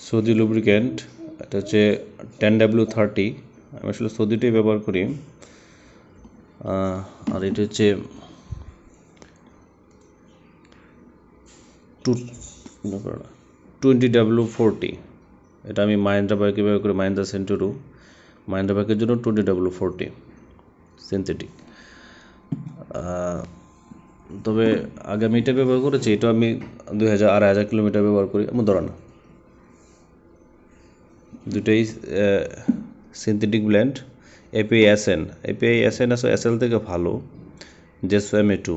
Saudi lubricant, এটা হচ্ছে 10W30। আমি আসলে সৌদিটাই ব্যবহার করি। আর এটা হচ্ছে 20W40। এটা আমি মাহিন্দ্রা বাইকে ব্যবহার করি, মাহিন্দ্রা সেন্টুরো। মাহিন্দ্রা বাইকের জন্য 20W40 সিনথেটিক। তবে আগে আমি এটা ব্যবহার করেছি, এটা আমি 2000-2500 কিলোমিটার ব্যবহার করি। এমন ধরো না, দুটোই সিনথেটিক ব্ল্যান্ড। API-SN আছে SL থেকে ভালো। JSOM-A2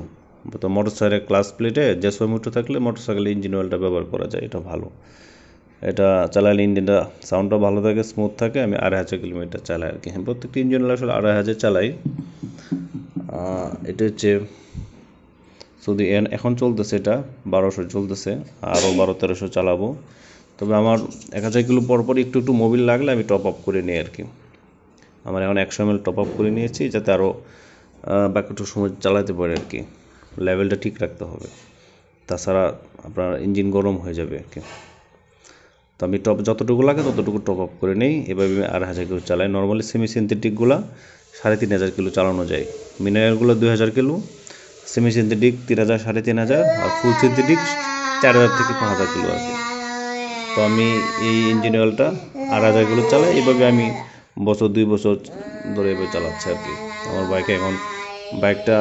তো মোটরসাইকেলের ক্লাস প্লেটে JSOM-A2 থাকলে মোটরসাইকেলের ইঞ্জিন অয়েলটা ব্যবহার করা যায়, এটা ভালো। এটা চালালে ইঞ্জিনটা সাউন্ডটা ভালো থাকে, স্মুথ থাকে। আমি 2500 কিলোমিটার চালাই আর কি। প্রত্যেকটি ইঞ্জিন অয়েল আসলে 2500 চালাই। এটা হচ্ছে সৌদি এখন চলতেছে, এটা 1200 চলতেছে, আরও 1200-1300 চালাবো। তবে আমার 1000 কিলো পরপর একটু মোবিল লাগলে আমি টপ আপ করে নিই আর কি। আমার এখন 100 ml টপ আপ করে নিয়েছি, যাতে আরও বাকিটুকু সময় চালাতে পারে আর কি। লেভেলটা ঠিক রাখতে হবে, তাছাড়া আপনার ইঞ্জিন গরম হয়ে যাবে আর কি। তো আমি যতটুকু লাগে ততটুকু টপ আপ করে নেই। এভাবে আমি 2500 কিলো চালাই। নর্মালি সেমি সিনথেটিকগুলো 3500 কিলো চালানো যায়। মিনারেলগুলো 2000 কিলো, সেমি সিনথেটিক 3000-3500, আর ফুল সিনথেটিক 4000 থেকে 5000 কিলো আর কি। তো আমি এই ইঞ্জিন অয়েলটা 8000 কিলো চালাই। এইভাবে আমি 2 বছর ধরে এভাবে চালাচ্ছি আর কি। আমার বাইকটা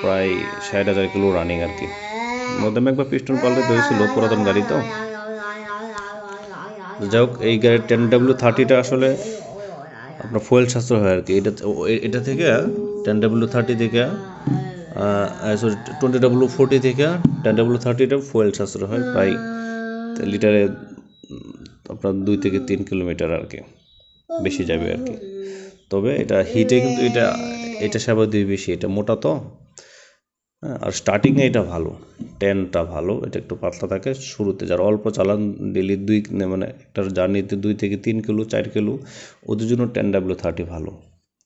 প্রায় 60,000 কিলো রানিং আর কি। মধ্যে একবার পিস্টন পাল্টে হয়েছিল, পুরাতন গাড়ি তো। যাই হোক, এই গাড়ির 10W30টা আসলে আপনার ফুয়েল সাশ্রয় হয় আর কি। এটা থেকে 10W30 থেকে 20W40 থেকে 10W30টা ফুয়েল সাশ্রয় হয় প্রায় লিটারে আপনার 2 থেকে 3 কিলোমিটার আর কি, বেশি যাবে আর কি। তবে এটা হিটে কিন্তু এটা সেবা দিয়ে বেশি, এটা মোটা তো। আর স্টার্টিংয়ে এটা ভালো, 10টা ভালো। এটা একটু পাতলা থাকে শুরুতে, যারা অল্প চালান ডেলি মানে একটা জার্নিতে 2 থেকে 3 কিলো 4 কিলো, ওদের জন্য 10W30 ভালো।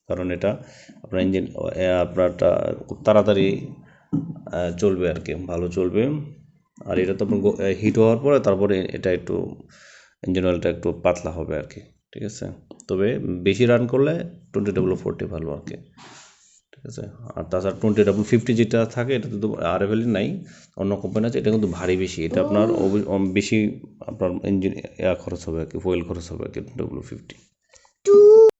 কারণ এটা আপনার ইঞ্জিন আপনারটা খুব তাড়াতাড়ি চলবে আর কি, ভালো চলবে। আর এটা তো হিট হওয়ার পরে তারপরে এটা একটু ইঞ্জিন অয়েলটা একটু পাতলা হবে আর কি, ঠিক আছে। তবে বেশি রান করলে 20W40 ভালো আর কি, ঠিক আছে। আর তাছাড়া 20W50 যেটা থাকে, এটা তো RFL নাই, অন্য কোম্পানি আছে। এটা কিন্তু ভারী বেশি, এটা আপনার বেশি আপনার ইঞ্জিন খরচ হবে আর কি, ফুয়েল খরচ হবে আর কি 20W50।